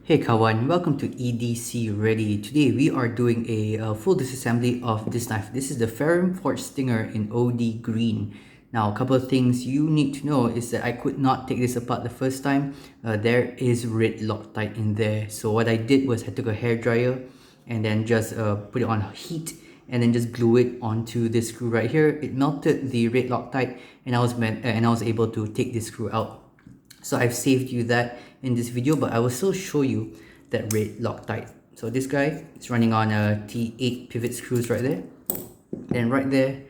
Hey kawan, welcome to EDCReady. Today we are doing a full disassembly of this knife. This is the Ferrum Forge Stinger in OD Green. Now, a couple of things you need to know is that I could not take this apart the first time. There is red Loctite in there. So what I did was I took a hairdryer and then just put it on heat and then just glue it onto this screw right here. It melted the red Loctite and I was able to take this screw out. So I've saved you that in this video, but I will still show you that red Loctite. So this guy is running on a T8 pivot screws right there. And right there,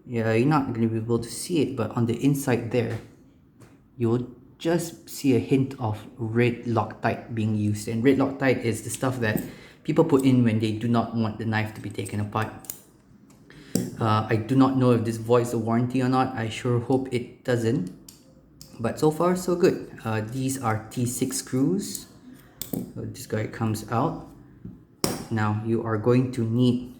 yeah, you're not going to be able to see it, but on the inside there, you'll just see a hint of red Loctite being used. And red Loctite is the stuff that people put in when they do not want the knife to be taken apart. I do not know if this voids the warranty or not. I sure hope it doesn't. But so far so good. These are T6 screws. So this guy comes out. Now you are going to need,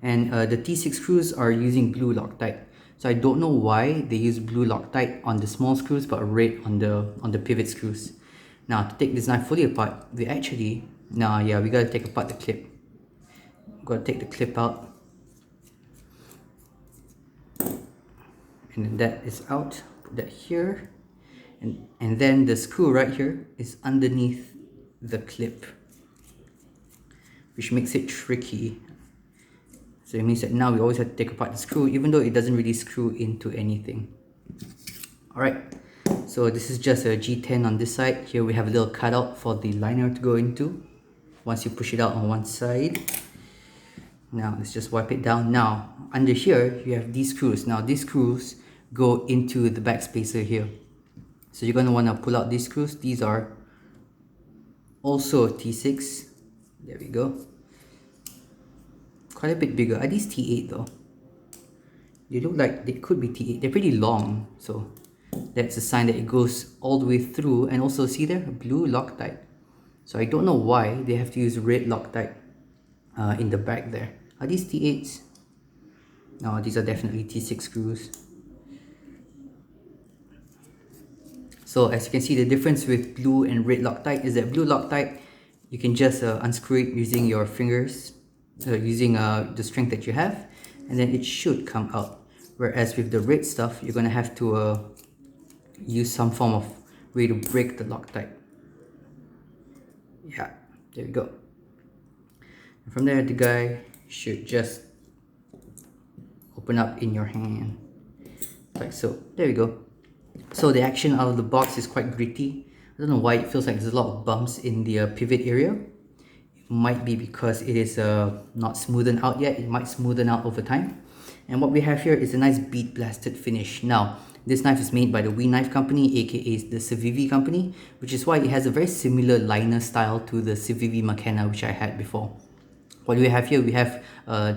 and the T6 screws are using blue Loctite. So I don't know why they use blue Loctite on the small screws but red on the pivot screws. Now to take this knife fully apart, we gotta take apart the clip. Gotta take the clip out, and then that is out. Put that here. And then the screw right here is underneath the clip, which makes it tricky. So it means that now we always have to take apart the screw, even though it doesn't really screw into anything. Alright, so this is just a G10 on this side. Here we have a little cutout for the liner to go into once you push it out on one side. Now let's just wipe it down. Now under here you have these screws. Now these screws go into the back spacer here. So you're going to want to pull out these screws. These are also T6. There we go. Quite a bit bigger. Are these T8 though? They look like they could be T8. They're pretty long. So that's a sign that it goes all the way through. And also see there, blue Loctite. So I don't know why they have to use red Loctite in the back there. Are these T8s? No, these are definitely T6 screws. So as you can see, the difference with blue and red Loctite is that blue Loctite, you can just unscrew it using your fingers, using the strength that you have, and then it should come out. Whereas with the red stuff, you're going to have to use some form of way to break the Loctite. Yeah, there we go. And from there, the guy should just open up in your hand, like so. There we go. So the action out of the box is quite gritty. I don't know why it feels like there's a lot of bumps in the pivot area. It might be because it is not smoothened out yet. It might smoothen out over time. And what we have here is a nice bead blasted finish. Now, this knife is made by the We Knife Company, aka the Civivi company, which is why it has a very similar liner style to the Civivi McKenna which I had before. What do we have here? We have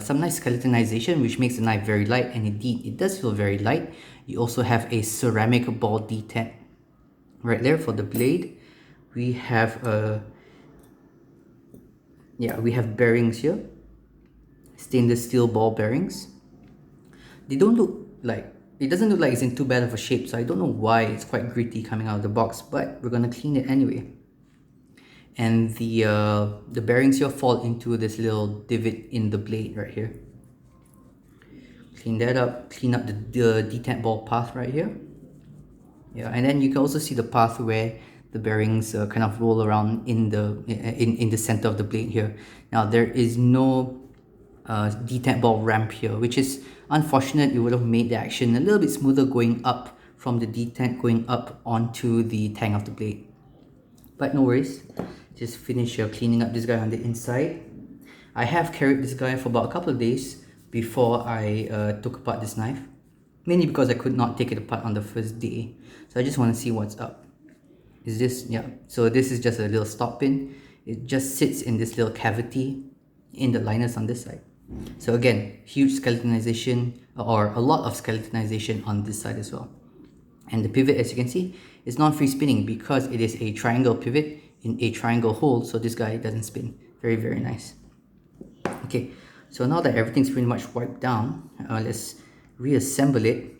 some nice skeletonization, which makes the knife very light, and indeed it does feel very light. You also have a ceramic ball detent right there for the blade. We have we have bearings here, stainless steel ball bearings. They don't look like, it doesn't look like it's in too bad of a shape, so I don't know why it's quite gritty coming out of the box, but we're gonna clean it anyway. And the bearings here fall into this little divot in the blade right here. Clean that up, clean up the detent ball path right here. Yeah, and then you can also see the path where the bearings kind of roll around in the center of the blade here. Now there is no detent ball ramp here, which is unfortunate. It would have made the action a little bit smoother going up from the detent, going up onto the tang of the blade. But no worries, just finish cleaning up this guy on the inside. I have carried this guy for about a couple of days before I took apart this knife, mainly because I could not take it apart on the first day. So I just want to see what's up. Is this, yeah, so this is just a little stop pin. It just sits in this little cavity in the liners on this side. So again, huge skeletonization, or a lot of skeletonization on this side as well. And the pivot, as you can see, is non-free spinning because it is a triangle pivot in a triangle hole, so this guy doesn't spin. Very, very nice. Okay, so now that everything's pretty much wiped down, let's reassemble it.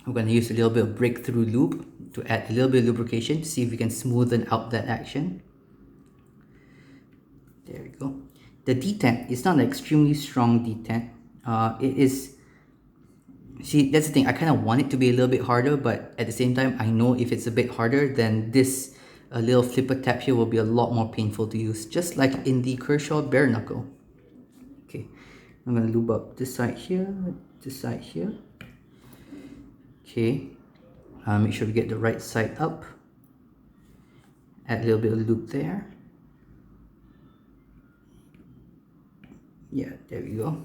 We're going to use a little bit of breakthrough lube to add a little bit of lubrication to see if we can smoothen out that action. There we go. The detent is not an extremely strong detent. It is, see, that's the thing, I kind of want it to be a little bit harder, but at the same time, I know if it's a bit harder, then this little flipper tab here will be a lot more painful to use, just like in the Kershaw bare knuckle. Okay, I'm gonna lube up this side here, this side here. Okay, make sure we get the right side up. Add a little bit of lube there. Yeah, there we go.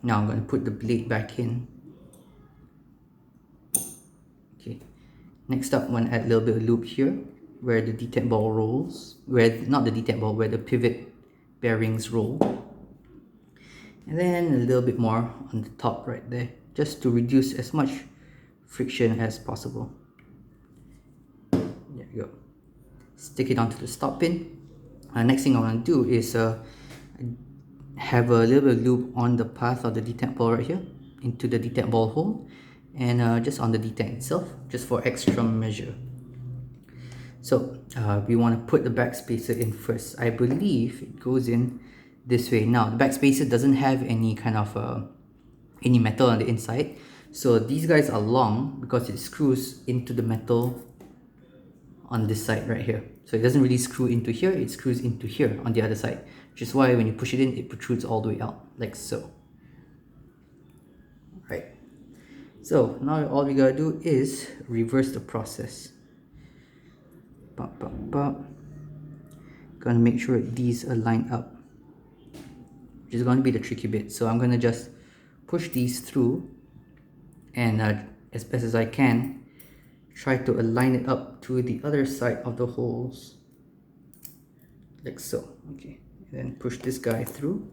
Now I'm going to put the blade back in. Okay, next up I'm going to add a little bit of lube here where the detent ball rolls, not the detent ball, where the pivot bearings roll. And then a little bit more on the top right there, just to reduce as much friction as possible. There you go. Stick it onto the stop pin. Next thing I want to do is have a little bit of lube on the path of the detent ball right here into the detent ball hole, and just on the detent itself, just for extra measure. So we want to put the back spacer in first. I believe it goes in this way. Now the back spacer doesn't have any kind of any metal on the inside, so these guys are long because it screws into the metal on this side right here. So it doesn't really screw into here, it screws into here on the other side, which is why when you push it in, it protrudes all the way out, like so. Right. So now all we gotta do is reverse the process. Bop, bop, bop. Gonna make sure these are lined up, which is gonna be the tricky bit. So I'm gonna just push these through, and as best as I can, try to align it up to the other side of the holes, like so. Okay, and then push this guy through,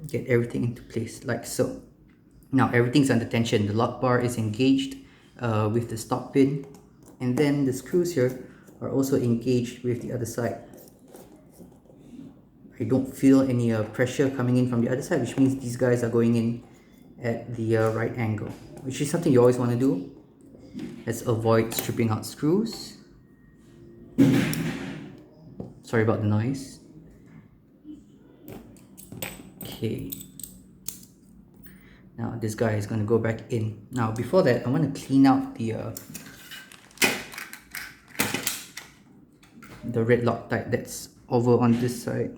get everything into place like so. Now everything's under tension, the lock bar is engaged with the stop pin, and then the screws here are also engaged with the other side. I don't feel any pressure coming in from the other side, which means these guys are going in at the right angle, which is something you always want to do. Let's avoid stripping out screws. Sorry about the noise. Okay. Now this guy is going to go back in. Now before that, I want to clean out the red Loctite that's over on this side.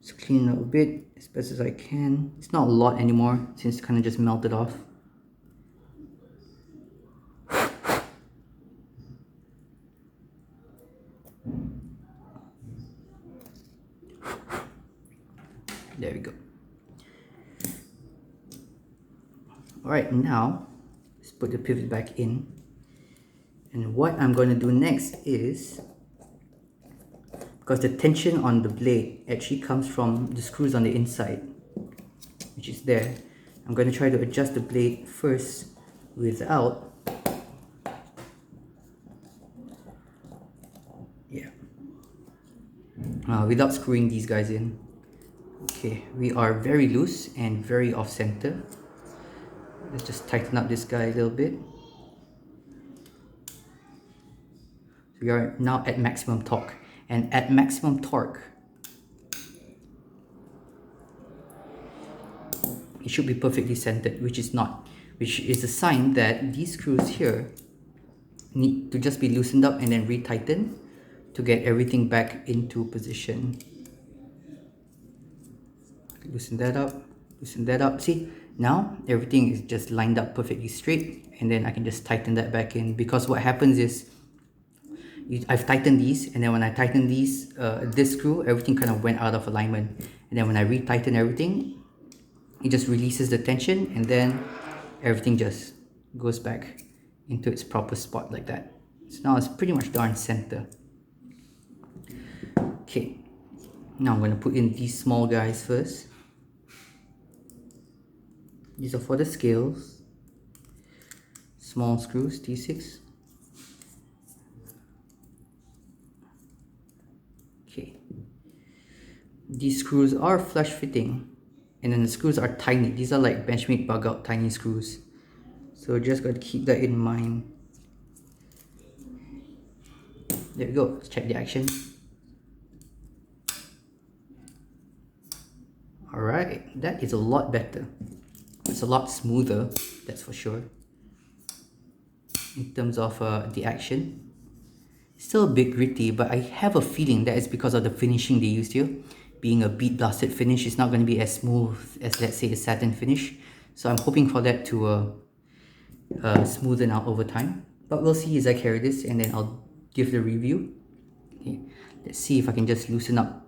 Just clean it up a bit as best as I can. It's not a lot anymore since it kind of just melted off. There we go. Alright, now let's put the pivot back in. And what I'm going to do next is, because the tension on the blade actually comes from the screws on the inside, which is there, I'm going to try to adjust the blade first without without screwing these guys in. Okay, we are very loose and very off center. Let's just tighten up this guy a little bit. We are now at maximum torque, and at maximum torque it should be perfectly centered, which is not, which is a sign that these screws here need to just be loosened up and then retightened to get everything back into position. Loosen that up, loosen that up. See, now everything is just lined up perfectly straight, and then I can just tighten that back in, because what happens is I've tightened these, and then when I tighten these, this screw, everything kind of went out of alignment, and then when I retighten everything, it just releases the tension, and then everything just goes back into its proper spot like that. So now it's pretty much darn center. Okay, now I'm going to put in these small guys first. These are for the scales. Small screws, T6. Okay. These screws are flush fitting, and then the screws are tiny. These are like Benchmade bug out tiny screws. So just got to keep that in mind. There we go. Let's check the action. Alright, that is a lot better. It's a lot smoother, that's for sure. In terms of the action, still a bit gritty, but I have a feeling that it's because of the finishing they used here. Being a bead blasted finish, it's not going to be as smooth as, let's say, a satin finish. So I'm hoping for that to smoothen out over time. But we'll see as I carry this, and then I'll give the review. Okay, let's see if I can just loosen up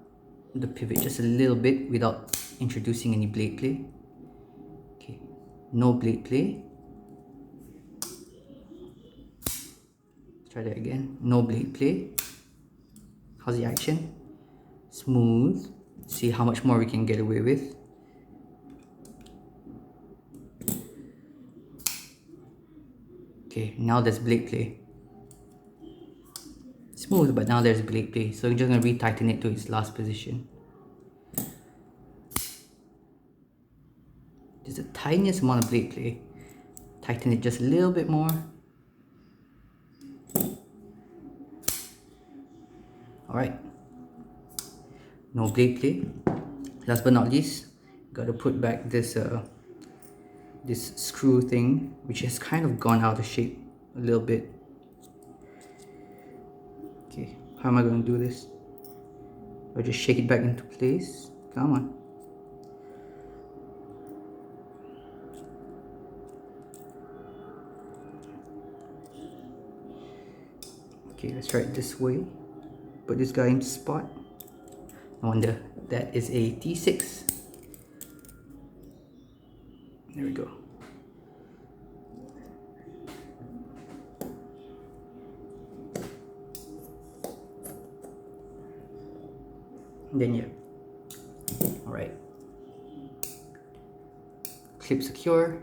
the pivot just a little bit without introducing any blade play. Okay, no blade play. Try that again. No blade play. How's the action? Smooth. See how much more we can get away with. Okay, now there's blade play. Smooth, but now there's blade play. So we're just going to retighten it to its last position. Just the tiniest amount of blade play. Tighten it just a little bit more. Alright. No blade play. Last but not least, gotta put back this this screw thing, which has kind of gone out of shape a little bit. Okay, how am I going to do this? I'll just shake it back into place. Come on. Okay, let's try it this way. Put this guy into spot. No wonder that is a T6. There we go. And then yeah. Alright. Clip secure.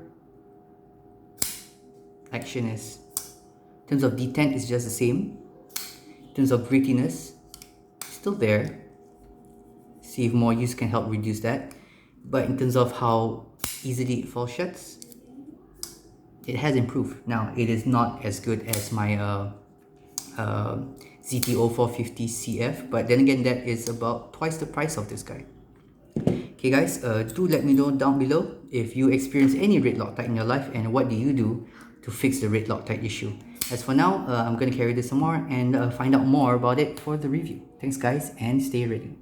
Action is, in terms of detent, it's just the same. In terms of grittiness, still there. See if more use can help reduce that. But in terms of how easily it falls shuts, it has improved. Now, it is not as good as my ZTO 450 CF, but then again, that is about twice the price of this guy. Okay guys, do let me know down below if you experience any red Loctite in your life, and what do you do to fix the red Loctite issue. As for now, I'm going to carry this some more and find out more about it for the review. Thanks guys, and stay ready.